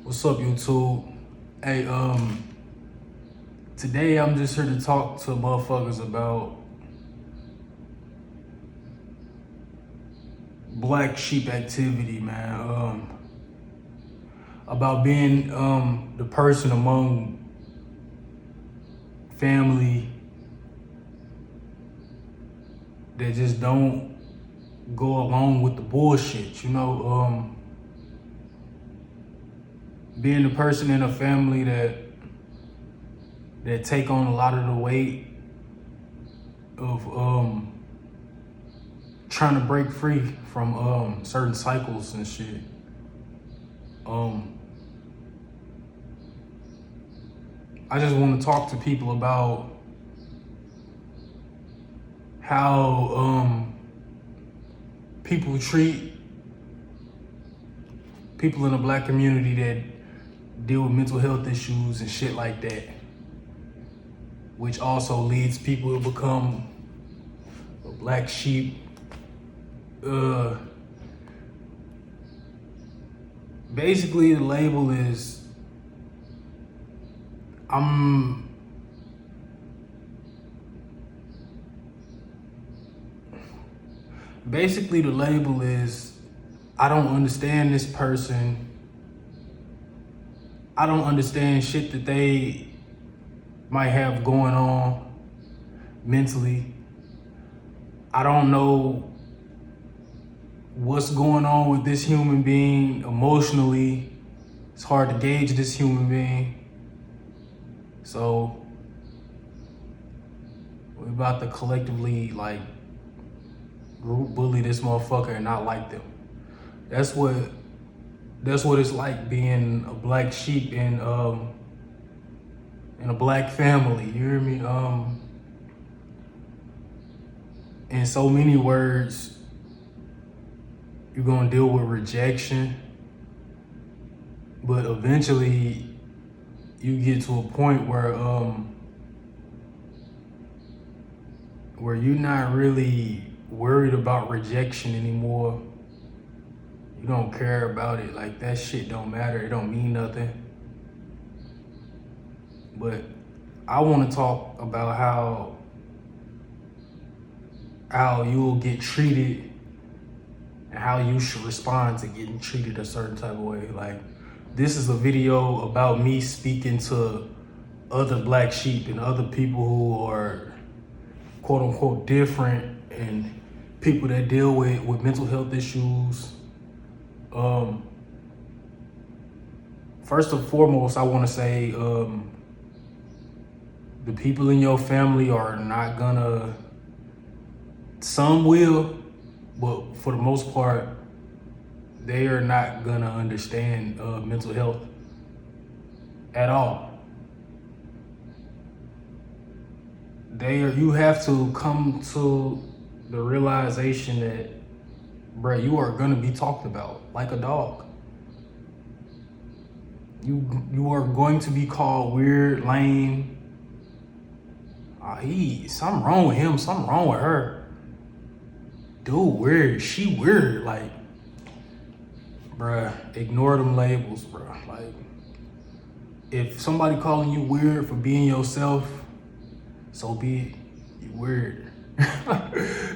What's up, YouTube? Hey, today I'm just here to talk to motherfuckers about black sheep activity, man. About being the person among family that just don't go along with the bullshit, being the person in a family that take on a lot of the weight of trying to break free from certain cycles and shit. I just want to talk to people about how people treat people in the black community that deal with mental health issues and shit like that, which also leads people to become a black sheep. Basically, the label is Basically, the label is I don't understand this person. I don't understand shit that they might have going on mentally. I don't know what's going on with this human being emotionally. It's hard to gauge this human being. So we're about to collectively group bully this motherfucker and not like them. That's what it's like being a black sheep in a black family. You hear me? In so many words, you're gonna deal with rejection, but eventually you get to a point where you're not really worried about rejection anymore. You don't care about it. Like, that shit don't matter. It don't mean nothing. But I want to talk about how you'll get treated and how you should respond to getting treated a certain type of way. Like, this is a video about me speaking to other black sheep and other people who are quote unquote different and people that deal with mental health issues. First and foremost, I want to say the people in your family are not gonna, some will, but for the most part, they are not gonna understand mental health at all. You have to come to the realization that, bruh, you are gonna be talked about like a dog. You are going to be called weird, lame. Something wrong with him, something wrong with her. Dude, weird, she weird. Like, bruh, ignore them labels, bruh. Like, if somebody calling you weird for being yourself, so be it. You weird.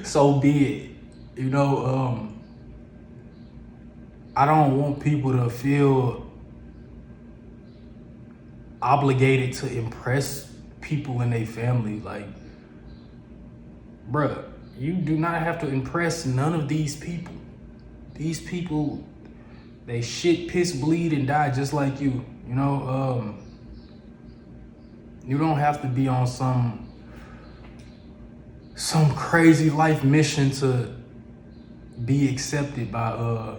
So be it. I don't want people to feel obligated to impress people in their family. Like, bruh, you do not have to impress none of these people. These people, they shit, piss, bleed, and die just like you. You don't have to be on some crazy life mission to be accepted by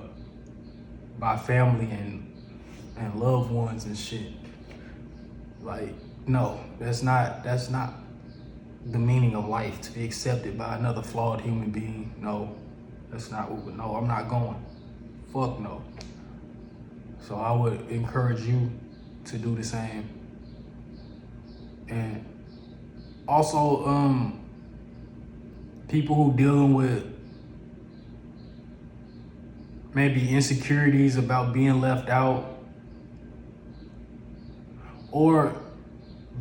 family and loved ones and shit. Like, no, that's not the meaning of life, to be accepted by another flawed human being. No, that's not what. No, I'm not going. Fuck no. So I would encourage you to do the same. And also, people who dealing with maybe insecurities about being left out, or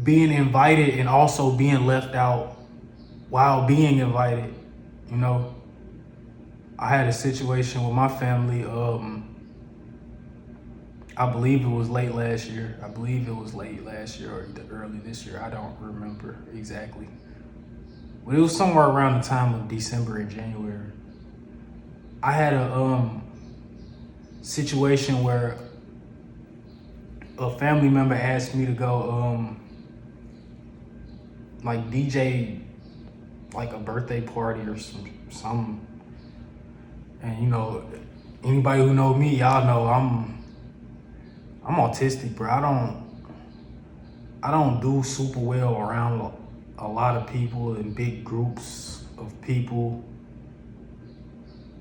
being invited and also being left out while being invited. You know, I had a situation with my family. I believe it was late last year. I believe it was late last year or early this year. I don't remember exactly. But it was somewhere around the time of December and January. I had a situation where a family member asked me to go like DJ like a birthday party or some, and you know, anybody who know me, y'all know I'm autistic, bro. I don't do super well around a lot of people in big groups of people.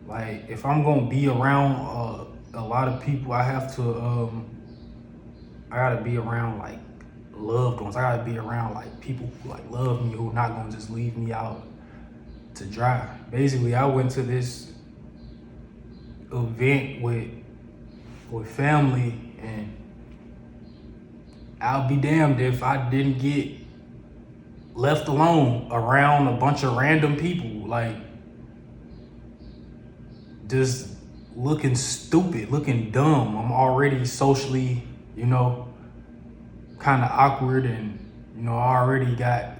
Like if I'm gonna be around a lot of people, I have to I gotta be around like loved ones. I gotta be around like people who like love me, who are not gonna just leave me out to dry. Basically, I went to this event with family, and I'll be damned if I didn't get left alone around a bunch of random people, like just looking stupid, looking dumb. I'm already socially, you know, kind of awkward, and you know, I already got,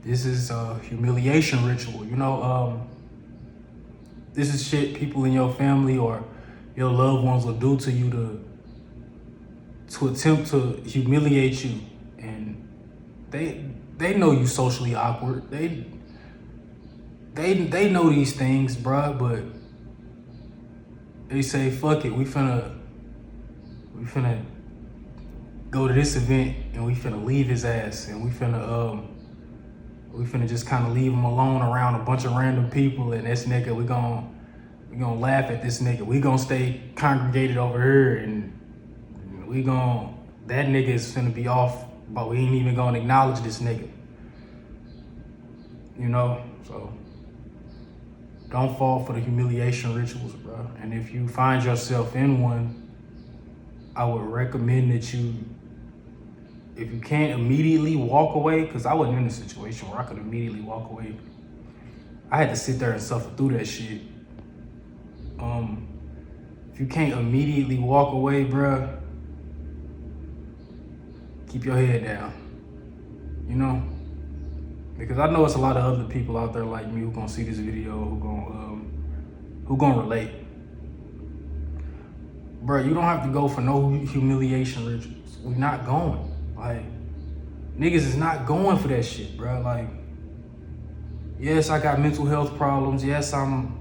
this is a humiliation ritual, you know. This is shit people in your family or your loved ones will do to you to attempt to humiliate you, and they know you socially awkward. They know these things, bruh, but they say, fuck it, we finna go to this event and we finna leave his ass, and we finna just kind of leave him alone around a bunch of random people, and this nigga, we gonna laugh at this nigga. We gonna stay congregated over here, and that nigga is finna be off, but we ain't even gonna acknowledge this nigga. You know, so don't fall for the humiliation rituals, bro. And if you find yourself in one, I would recommend that you, if you can't immediately walk away, because I wasn't in a situation where I could immediately walk away. I had to sit there and suffer through that shit. If you can't immediately walk away, bruh, keep your head down, you know? Because I know it's a lot of other people out there like me who gonna see this video, who gonna relate. Bruh, you don't have to go for no humiliation rituals. We not going. Like, niggas is not going for that shit, bruh. Like, yes, I got mental health problems. Yes, I'm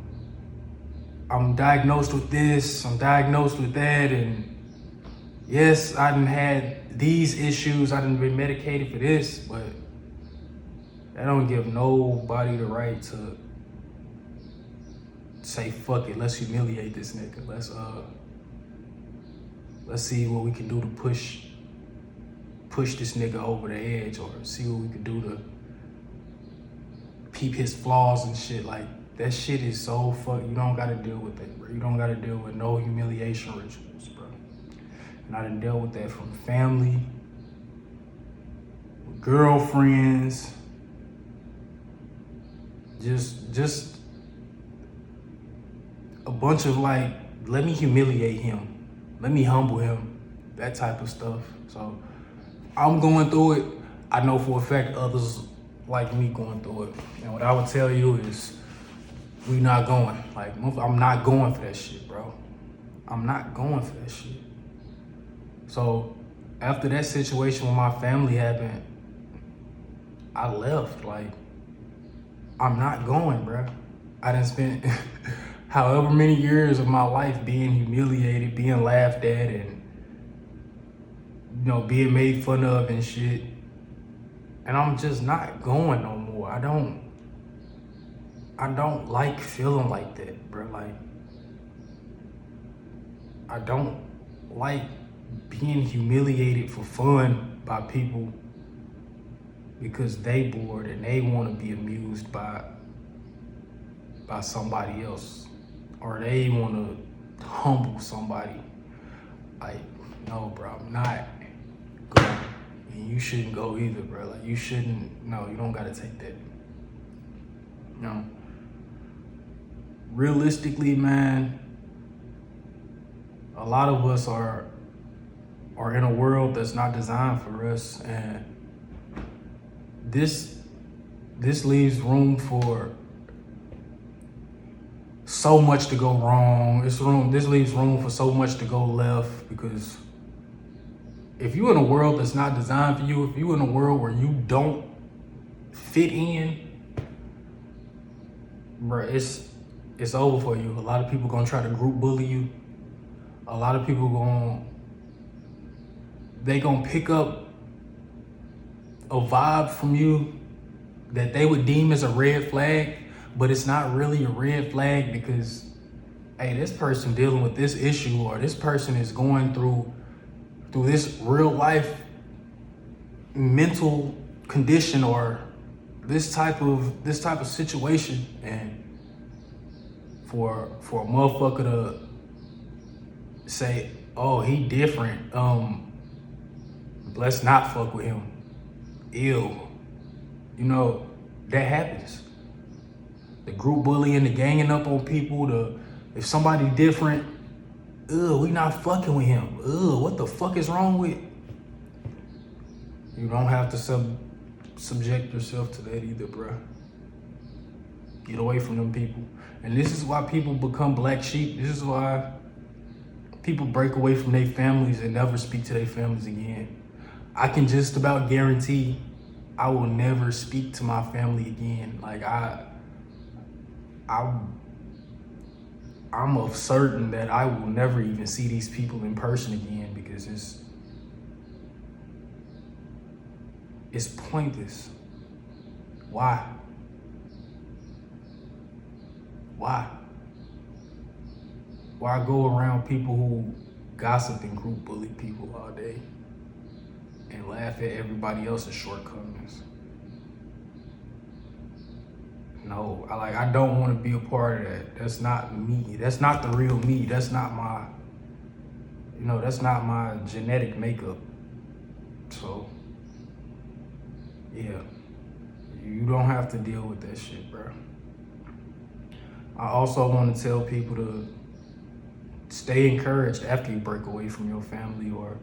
diagnosed with this, I'm diagnosed with that, and yes, I done had these issues, I done been medicated for this, but that don't give nobody the right to say, fuck it, let's humiliate this nigga. Let's see what we can do to push this nigga over the edge, or see what we can do to peep his flaws and shit. Like, that shit is so you don't gotta deal with that, bro. You don't gotta deal with no humiliation rituals, bro. And I done dealt with that from family, with girlfriends, just a bunch of like, let me humiliate him, let me humble him, that type of stuff. So I'm going through it. I know for a fact others like me going through it. And what I would tell you is, we not going. Like, I'm not going for that shit, bro. I'm not going for that shit. So after that situation with my family happened, I left. Like, I'm not going, bro. I done spent however many years of my life being humiliated, being laughed at, and you know, being made fun of and shit. And I'm just not going no more. I don't like feeling like that, bro. Like, I don't like being humiliated for fun by people because they bored and they want to be amused by somebody else, or they want to humble somebody. Like, no, bro, I'm not. you shouldn't go either, bro. Like, you shouldn't, no, you don't gotta take that. No. Realistically, man, a lot of us are in a world that's not designed for us, and this leaves room for so much to go wrong. This leaves room for so much to go left, because if you're in a world that's not designed for you, if you're in a world where you don't fit in, bro, it's over for you. A lot of people gonna try to group bully you. A lot of people gonna pick up a vibe from you that they would deem as a red flag, but it's not really a red flag, because, hey, this person dealing with this issue, or this person is going through this real life mental condition, or this type of situation, and for a motherfucker to say, oh, he different, let's not fuck with him. Ew. You know, that happens. The group bullying, the ganging up on people, if somebody different, we not fucking with him. What the fuck is wrong with? You don't have to subject yourself to that either, bro. Get away from them people. And this is why people become black sheep. This is why people break away from their families and never speak to their families again. I can just about guarantee I will never speak to my family again. Like, I'm of certain that I will never even see these people in person again, because it's pointless. Why? Why go around people who gossip and group bully people all day and laugh at everybody else's shortcomings? No, I don't want to be a part of that. That's not me. That's not the real me. That's not that's not my genetic makeup. So, yeah, you don't have to deal with that shit, bro. I also want to tell people to stay encouraged after you break away from your family, or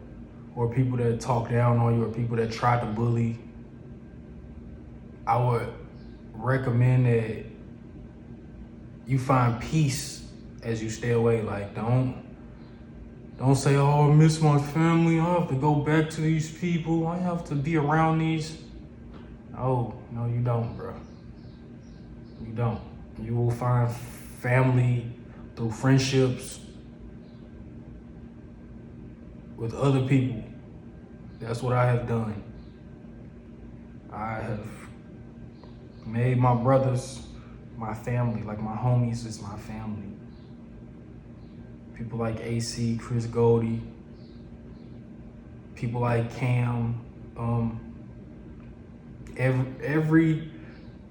people that talk down on you, or people that try to bully. I would recommend that you find peace as you stay away. Like, don't say, oh, I miss my family, I have to go back to these people, I have to be around these. No, you don't, bro. You don't. You will find family through friendships with other people. That's what I have done. I have made my brothers my family. Like, my homies is my family. People like AC, Chris Goldie, people like Cam,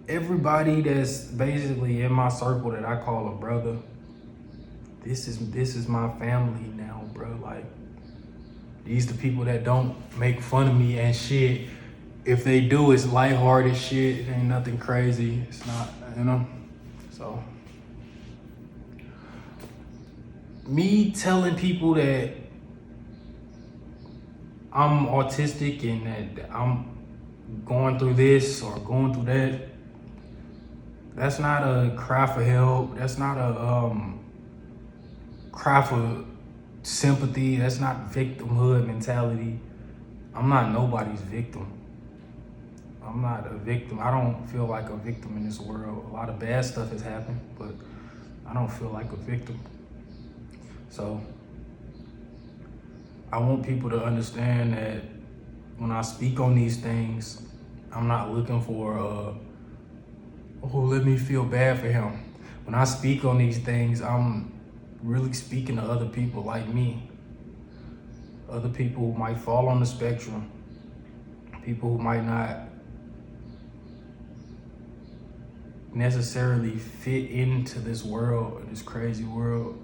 everybody that's basically in my circle that I call a brother. This is my family now, bro. Like, these the people that don't make fun of me and shit. If they do, it's lighthearted shit. It ain't nothing crazy. It's not, So, me telling people that I'm autistic and that I'm going through this or going through that, that's not a cry for help. That's not a cry for sympathy. That's not victimhood mentality. I'm not nobody's victim. I'm not a victim. I don't feel like a victim in this world. A lot of bad stuff has happened, but I don't feel like a victim. So I want people to understand that when I speak on these things, I'm not looking for let me feel bad for him. When I speak on these things, I'm really speaking to other people like me. Other people who might fall on the spectrum. People who might not necessarily fit into this world, this crazy world.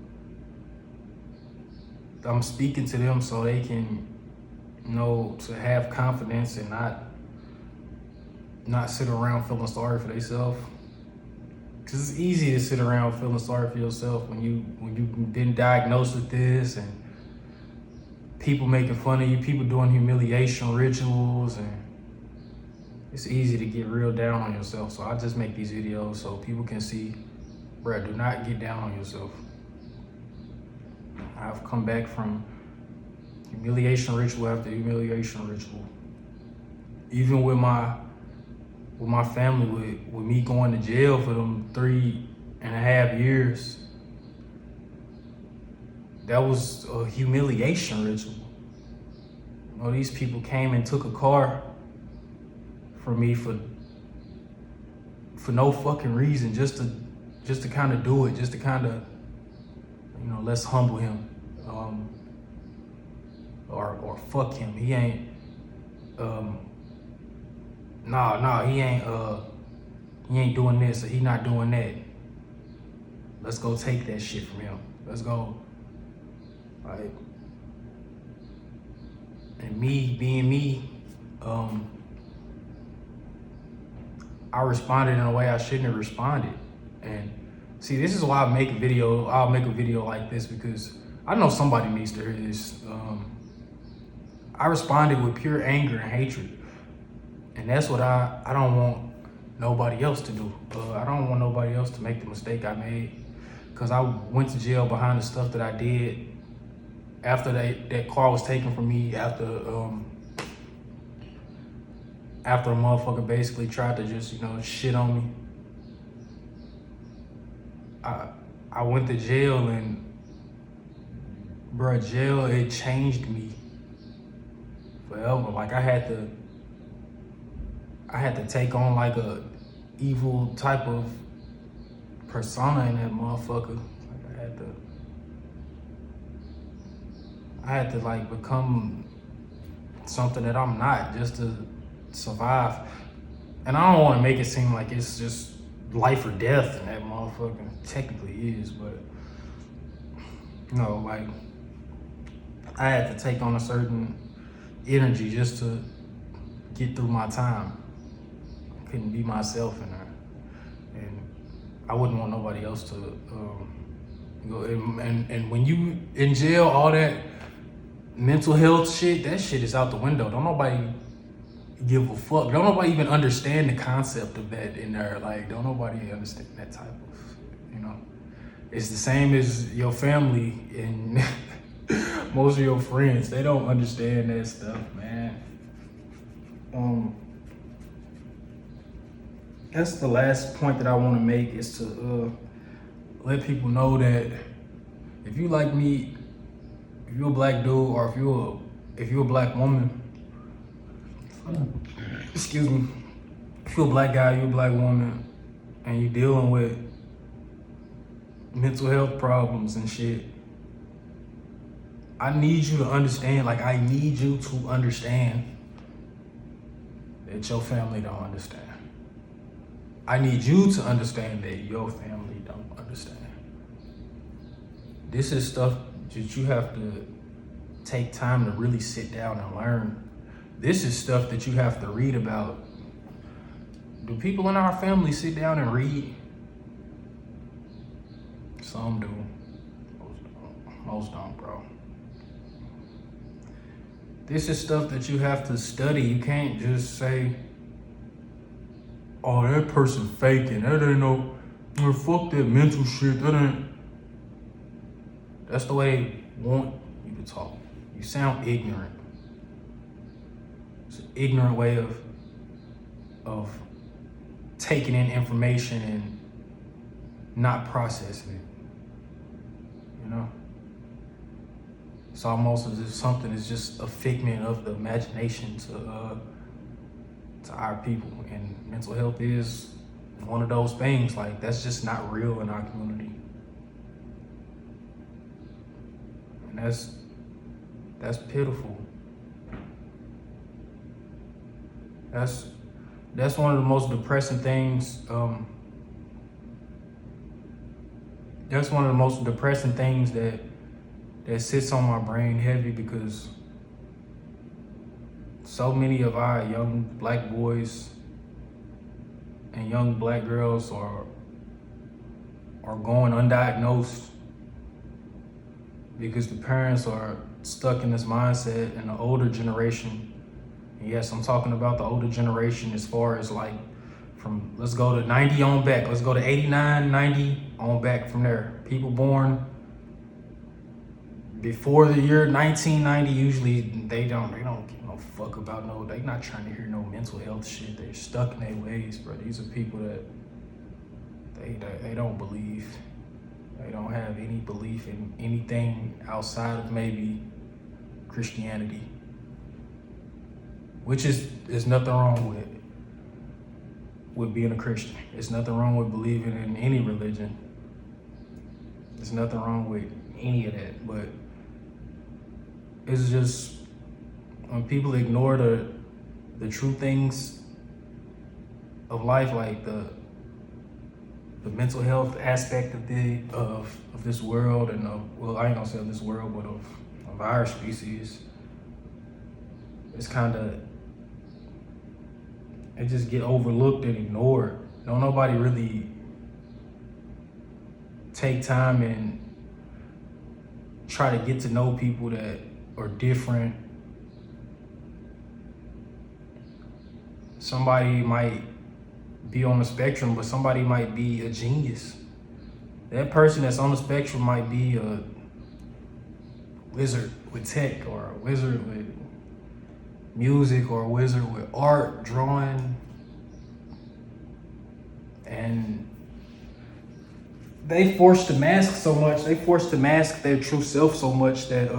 I'm speaking to them so they can to have confidence and not sit around feeling sorry for themselves. Cause it's easy to sit around feeling sorry for yourself when you've been diagnosed with this, and people making fun of you, people doing humiliation rituals, and it's easy to get real down on yourself. So I just make these videos so people can see, bruh, do not get down on yourself. I've come back from humiliation ritual after humiliation ritual. Even with my family, with me going to jail for them 3.5 years, that was a humiliation ritual. You know, these people came and took a car from me for no fucking reason, just to kind of do it, just to kind of, let's humble him, or fuck him. He ain't, he ain't doing this, or he not doing that. Let's go take that shit from him. Let's go, like, and me being me, I responded in a way I shouldn't have responded. And see, this is why I'll make a video like this, because I know somebody needs to hear this. I responded with pure anger and hatred. And that's what I don't want nobody else to do. I don't want nobody else to make the mistake I made. Cause I went to jail behind the stuff that I did after that car was taken from me, after a motherfucker basically tried to just, shit on me. I went to jail, and bruh, jail, it changed me forever. Like I had to take on like a evil type of persona in that motherfucker. Like I had to like become something that I'm not, just to survive. And I don't want to make it seem like it's just life or death, and that motherfucker technically is, but like I had to take on a certain energy just to get through my time. I couldn't be myself in there, and I wouldn't want nobody else to go. And when you in jail, all that mental health shit, that shit is out the window. Don't nobody give a fuck. Don't nobody even understand the concept of that in there. Like, don't nobody understand that type of, It's the same as your family and most of your friends. They don't understand that stuff, man. That's the last point that I want to make, is to let people know that if you like me, if you're a black dude, or if you're a black woman, excuse me, if you're a black guy, you're a black woman, and you're dealing with mental health problems and shit, I need you to understand, like I need you to understand that your family don't understand. I need you to understand that your family don't understand. This is stuff that you have to take time to really sit down and learn. This is stuff that you have to read about. Do people in our family sit down and read? Some do. Most don't, bro. This is stuff that you have to study. You can't just say, oh, that person faking. That ain't no, fuck that mental shit. That ain't. That's the way they want you to talk. You sound ignorant. It's an ignorant way of taking in information and not processing it. It's almost as if something is just a figment of the imagination to our people, and mental health is one of those things. Like, that's just not real in our community, and that's pitiful. That's one of the most depressing things. That's one of the most depressing things that sits on my brain heavy, because so many of our young black boys and young black girls are going undiagnosed because the parents are stuck in this mindset, and the older generation, and yes, I'm talking about the older generation as far as like from, let's go to 90 on back, let's go to 89, 90 on back from there. People born before the year 1990, usually they don't give no fuck about no, they not trying to hear no mental health shit. They're stuck in their ways, bro. These are people that they don't believe. They don't have any belief in anything outside of maybe Christianity, which is, there's nothing wrong with being a Christian. There's nothing wrong with believing in any religion. There's nothing wrong with any of that, but it's just when people ignore the true things of life, like the mental health aspect of this world, and well, I ain't gonna say of this world, but of our species, it's kind of, it just get overlooked and ignored. Don't nobody really take time and try to get to know people that are different. Somebody might be on the spectrum, but somebody might be a genius. That person that's on the spectrum might be a wizard with tech, or a wizard with music, or a wizard with art, drawing. And they forced to mask so much, they forced to mask their true self so much that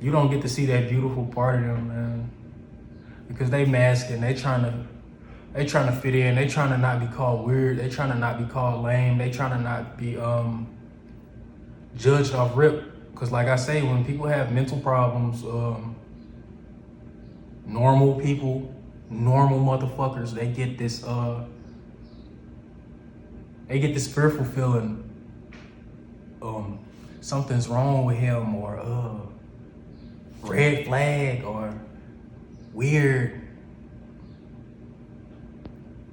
you don't get to see that beautiful part of them, man. Because they masking, they trying to fit in, they trying to not be called weird, they trying to not be called lame, they trying to not be judged off rip. Because like I say, when people have mental problems, normal people, normal motherfuckers, they get this fearful feeling, something's wrong with him, or red flag, or weird.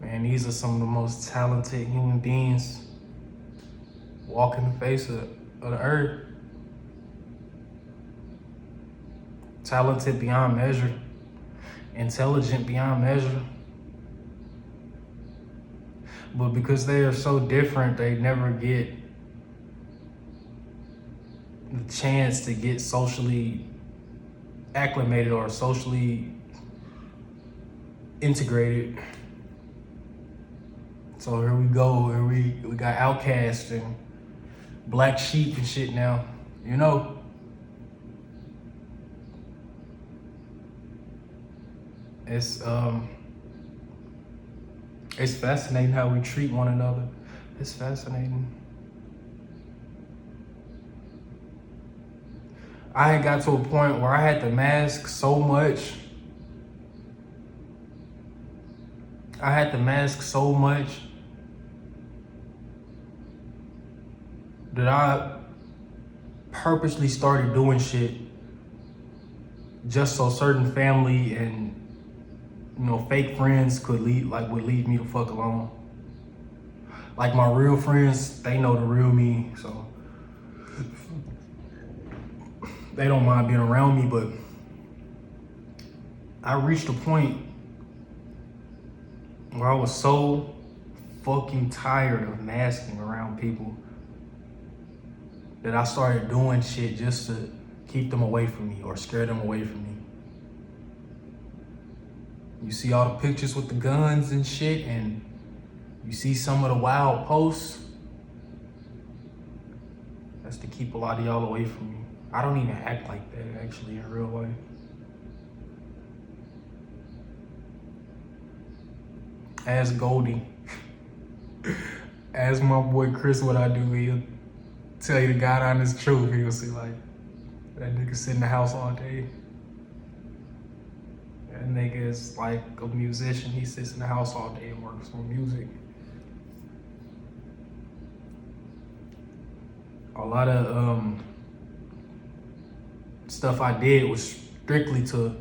Man, these are some of the most talented human beings walking the face of the earth. Talented beyond measure, intelligent beyond measure. But because they are so different, they never get the chance to get socially acclimated or socially integrated. So here we go, here we got outcasts and black sheep and shit now, you know? It's fascinating how we treat one another. It's fascinating. I had got to a point where I had to mask so much. That I purposely started doing shit just so certain family and, you know, fake friends would leave me the fuck alone. Like my real friends, they know the real me, so they don't mind being around me. But I reached a point where I was so fucking tired of masking around people that I started doing shit just to keep them away from me or scare them away from me. You see all the pictures with the guns and shit, and you see some of the wild posts. That's to keep a lot of y'all away from me. I don't even act like that actually in real life. Ask Goldie. Ask my boy Chris what I do. He'll tell you the God honest truth. He'll see like, that nigga sit in the house all day. That nigga is like a musician. He sits in the house all day and works on music. A lot of stuff I did was strictly to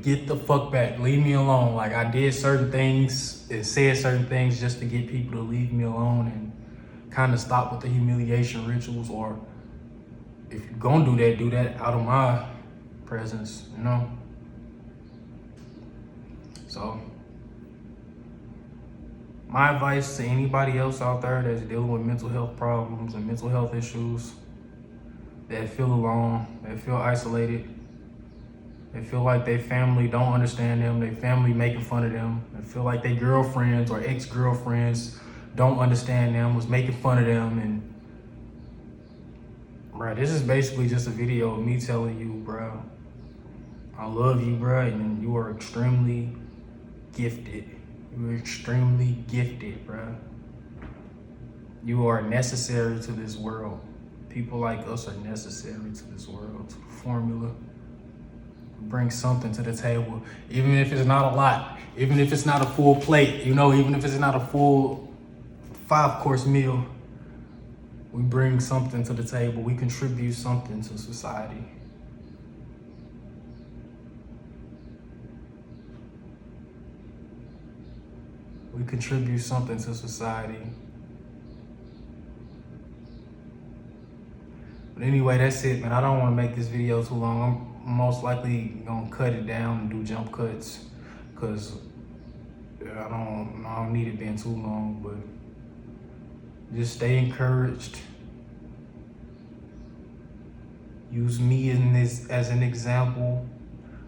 get the fuck back, leave me alone. Like, I did certain things and said certain things just to get people to leave me alone and kind of stop with the humiliation rituals. Or if you're gonna do that out of my presence, you know? So my advice to anybody else out there that's dealing with mental health problems and mental health issues, that feel alone, that feel isolated, they feel like their family don't understand them, their family making fun of them, they feel like their girlfriends or ex-girlfriends don't understand them, was making fun of them. And bro, this is basically just a video of me telling you, bro, I love you, bro, and you are extremely gifted. You're extremely gifted, bro. You are necessary to this world. People like us are necessary to this world, to the formula. Bring something to the table, even if it's not a lot, even if it's not a full plate, you know, even if it's not a full 5-course meal. We bring something to the table. We contribute something to society. We contribute something to society. But anyway, that's it, man. I don't want to make this video too long. I'm most likely gonna cut it down and do jump cuts, because I don't need it being too long. But just stay encouraged. Use me in this as an example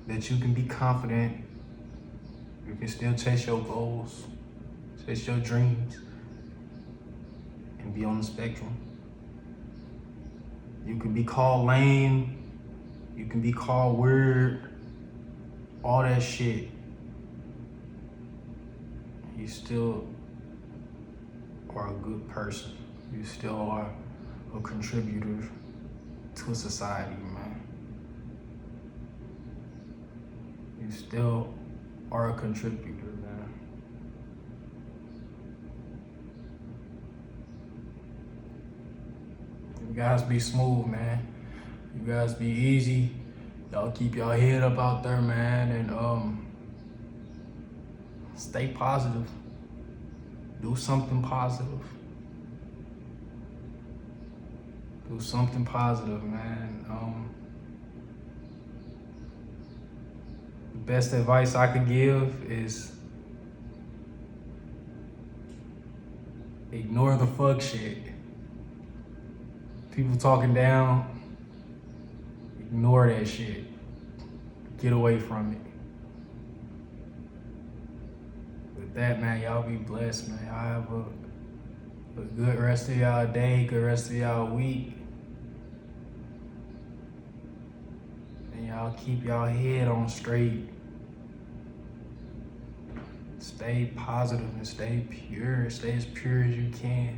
that you can be confident. You can still chase your goals, chase your dreams, and be on the spectrum. You can be called lame, you can be called weird, all that shit. You still are a good person. You still are a contributor to society, man. You still are a contributor, man. You guys be smooth, man. You guys be easy. Y'all keep y'all head up out there, man, and stay positive. Do something positive. Do something positive, man. The best advice I could give is ignore the fuck shit. People talking down, ignore that shit. Get away from it. With that, man, y'all be blessed, man. Y'all have a good rest of y'all day, good rest of y'all week. And y'all keep y'all head on straight. Stay positive and stay pure. Stay as pure as you can.